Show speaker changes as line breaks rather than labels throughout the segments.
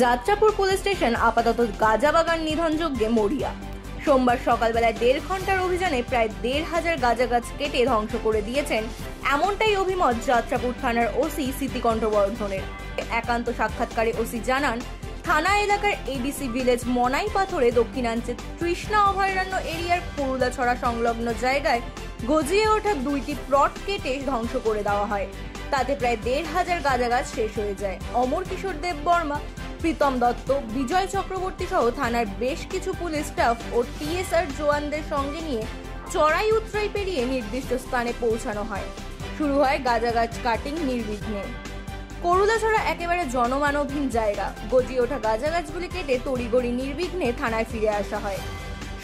Jatrapur police station আপাতত গাঁজা বাগান নিধন যজ্ঞে মরিয়া। সোমবার সকালবেলায় 1.5 ঘন্টার অভিযানে প্রায় 1,500 গাঁজা গাছ কেটে ধ্বংস করে দিয়েছেন, এমনটাই অভিমত যাত্রাপুর থানার ওসি সিদ্দিকণ্ঠ বর্ধনের। একান্ত সাক্ষাৎকারে ওসি জানান, থানা এলাকার এডিসি ভিলেজ মনাই পাথরে দক্ষিণাঞ্চল তৃষ্ণা অভয়ারণ্য এরিয়ার করুলাছড়া সংলগ্ন জায়গায় গজিয়ে ওঠা 2টি প্লট কেটে ধ্বংস করে দেওয়া হয়। তাতে প্রায় 1,500 গাঁজা গাছ শেষ হয়ে যায়। অমর কিশোর দেব বর্মা, প্রীতম দত্ত, বিজয় চক্রবর্তী সহ থানার বেশ কিছু পুলিশ স্টাফ ও টিএসআর জওয়ানদের সঙ্গে নিয়ে চড়াই উতরাই পেরিয়ে নির্দিষ্ট স্থানে পৌঁছানো হয়। শুরু হয় গাঁজা গাছ কাটিং নির্বিঘ্নে। করুলাছড়া একেবারে জনমানবহীন জায়গা। গজিয়ে ওঠা গাঁজা গাছগুলি কেটে তড়িঘড়ি নির্বিঘ্নে থানায় ফিরে আসা হয়।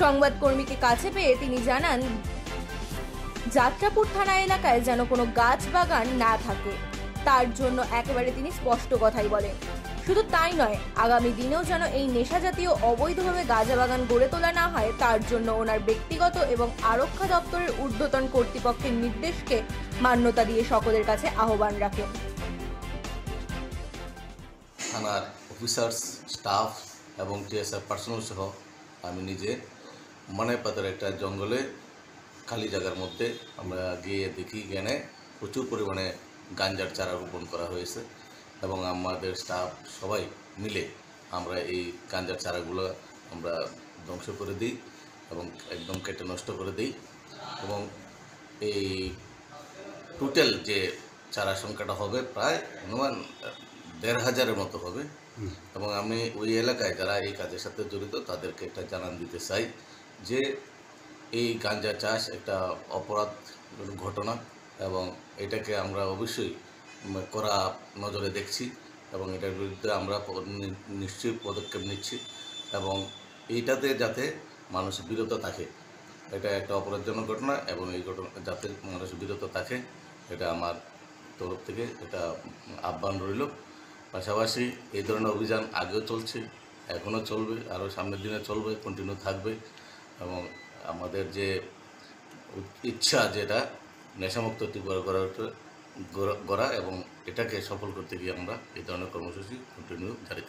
সংবাদকর্মীকে কাছে পেয়ে তিনি জানান, যাত্রাপুর থানা এলাকায় যেন কোনো গাছ বাগান না থাকে, তার জন্য একেবারে তিনি স্পষ্ট কথাই বলেন। শুধু তাই নয়, আগামী দিনেও যেন এই নেশা জাতীয় অবৈধভাবে গাঁজা বাগান গড়ে তোলা না হয়, তার জন্য ওনার ব্যক্তিগত এবং আরক্ষা দপ্তরের ঊর্ধ্বতন কর্তৃপক্ষের নির্দেশকে মান্যতা দিয়ে সকলের কাছে আহ্বান রাখেন।
থানার অফিসার্স, স্টাফ এবং টিএসআর পার্সোনাল সহ আমি নিজে মনাইপাতার একটা জঙ্গলে খালি জায়গার মধ্যে আমরা গিয়ে দেখি, এখানে প্রচুর পরিমাণে গাঞ্জার চারা রোপণ করা হয়েছে এবং আমাদের স্টাফ সবাই মিলে আমরা এই গাঞ্জার চারাগুলো আমরা ধ্বংস করে দিই এবং একদম কেটে নষ্ট করে দিই। এবং এই টোটাল যে চারা সংখ্যাটা হবে প্রায় অনুমান 1,500-এর মতো হবে। এবং আমি ওই এলাকায় যারা এই কাজের সাথে জড়িত তাদেরকে একটা জানান দিতে চাই যে এই গাঁজা চাষ একটা অপরাধ ঘটনা এবং এটাকে আমরা অবশ্যই কড়া নজরে দেখছি এবং এটার বিরুদ্ধে আমরা নিশ্চয়ই পদক্ষেপ নিচ্ছি এবং এইটাতে যাতে মানুষ বিরত থাকে। এটা একটা অপরাধজনক ঘটনা এবং এই ঘটনা যাতে মানুষ বিরত থাকে, এটা আমার তরফ থেকে এটা আহ্বান রইল। পাশাপাশি এই ধরনের অভিযান আগেও চলছে, এখনও চলবে, আরও সামনের দিনে চলবে, কন্টিনিউ থাকবে। এবং আমাদের যে ইচ্ছা যেটা নেশামুক্ত ত্রিপুরা গড়া এবং এটাকে সফল করতে গিয়ে আমরা এই ধরনের কর্মসূচি কন্টিনিউ জারি